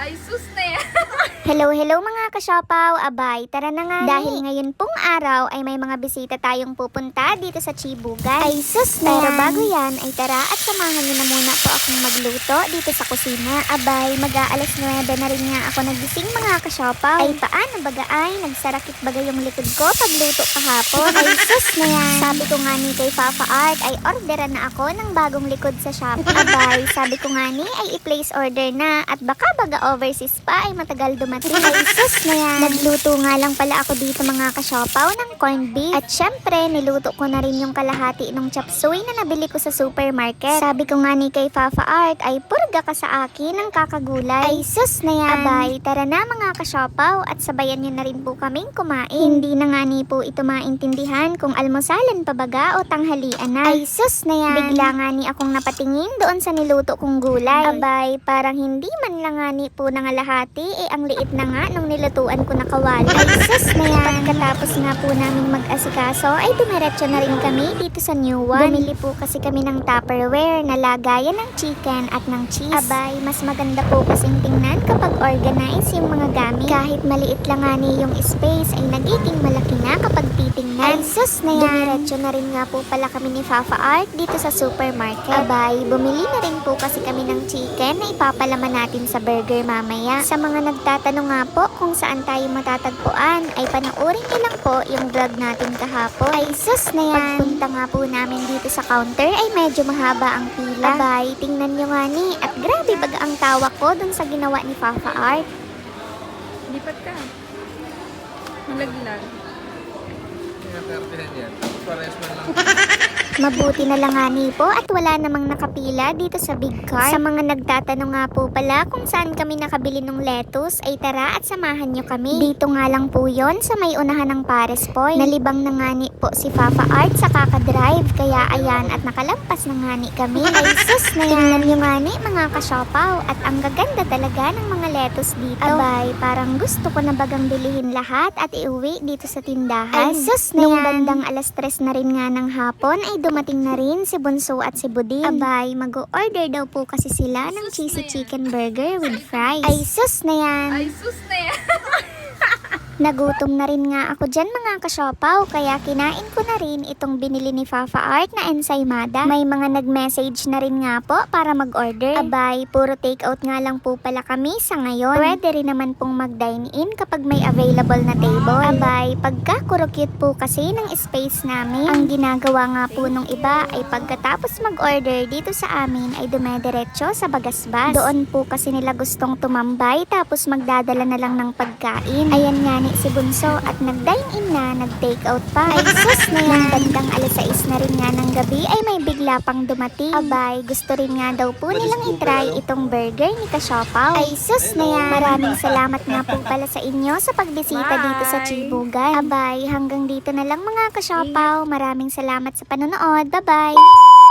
Ay, sus na yan. Hello mga kasyopaw, abay, tara na nga. Dahil ngayon pong araw ay may mga bisita tayong pupunta dito sa Chibugan. Ay sus na yan. Pero bago yan ay tara at samahan niyo na muna po akong magluto dito sa kusina. Abay, mag-aalas 9 na rin nga ako nagising mga kasyopaw. Ay paano baga ay, nagsarakit baga yung likod ko pagluto kahapon. Ay sus na yan. Sabi ko nga ni kay Papa Art ay orderan na ako ng bagong likod sa Shopee. Abay, sabi ko nga ni ay i-place order na at baka baga overseas pa ay matagal dumating. Ay sus na yan. Nagluto nga lang pala ako dito mga kasyopaw ng corned beef. At syempre, niluto ko na rin yung kalahati ng chop suey na nabili ko sa supermarket. Sabi ko nga ni kay Papa Art ay purga ka sa akin ng kakagulay. Ay sus na yan. Abay, tara na mga kasyopaw at sabayan nyo na rin po kaming kumain. Hindi na nga ni po ito maintindihan kung almosalan pa baga o tanghalian na. Ay sus na yan. Bigla nga ni akong napatingin doon sa niluto kong gulay. Abay, parang hindi man lang nga ni po nangalahati ang liit na nga nung nilutuan ko na kawali. Ay sus na yan. Pagkatapos nga po namin mag-asikaso ay dumiretso na rin kami dito sa New One. Bumili po kasi kami ng Tupperware na lagayan ng chicken at ng cheese. Abay, mas maganda po kasing tingnan kapag organize yung mga gamit. Kahit maliit lang nga ni yung space ay nagiging malaki na kapag titingnan. Ay sus na yan. Dumiretso na rin nga po pala kami ni Papa Art dito sa supermarket. Abay, bumili na rin po kasi kami ng chicken na ipapalaman natin sa burger mamaya. Sa mga nagtatanong nga po kung saan tayo matatagpuan ay panoorin niyo lang po yung vlog natin kahapon. Ay sus na yan. Pagpunta nga po namin dito sa counter ay medyo mahaba ang pila. Abay, tingnan nyo nga ni at grabe baga ang tawa ko dun sa ginawa ni Papa Art. Lipat ka. Malaglag. Pinapertihan yan. Pares man lang. Mabuti na lang nga ni po at wala namang nakapila dito sa big car. Sa mga nagtatanong nga po pala kung saan kami nakabili ng lettuce ay tara at samahan nyo kami. Dito nga lang po yon sa may unahan ng Pares Point. Nalibang na nga ni po si Papa Art sa kakadrive kaya ayan at nakalampas na nga ni kami. Ay sus na yan. Tingnan nyo nga ni mga kasyopaw at ang gaganda talaga ng mga lettuce dito. Abay, parang gusto ko na bagang bilihin lahat at iuwi dito sa tindahan. Ay sus na yan. Nung bandang alas 3 na rin nga ng hapon ay dumating na rin si Bunso at si Budin. Abay, mag-order daw po kasi sila ng cheesy chicken burger with fries. Ay sus na yan. Ay, sus na yan. Nagutom na rin nga ako dyan mga kasyopaw kaya kinain ko na rin itong binili ni Papa Art na ensaymada. May mga nag-message na rin nga po para mag-order. Abay, puro take out nga lang po pala kami sa ngayon. Pwede rin naman pong mag-dine in kapag may available na table. Abay, pagka-kurukyut po kasi ng space namin, ang ginagawa nga po nung iba ay pagkatapos mag-order dito sa amin ay dumediretso sa bagasbas. Doon po kasi nila gustong tumambay tapos magdadala na lang ng pagkain. Ayan nga ni si Bunso at nag-dine in na, nag-take out pa. Ay sus na yan. Bandang alas 6 na rin nga ng gabi ay may bigla pang dumating. Abay, gusto rin nga daw po nilang itry itong burger ni Kasyopaw. Ay sus na yan. Maraming salamat nga po pala sa inyo sa pagbisita dito sa Chibugan. Abay, hanggang dito na lang mga Kasyopaw. Maraming salamat sa panonood. Bye-bye!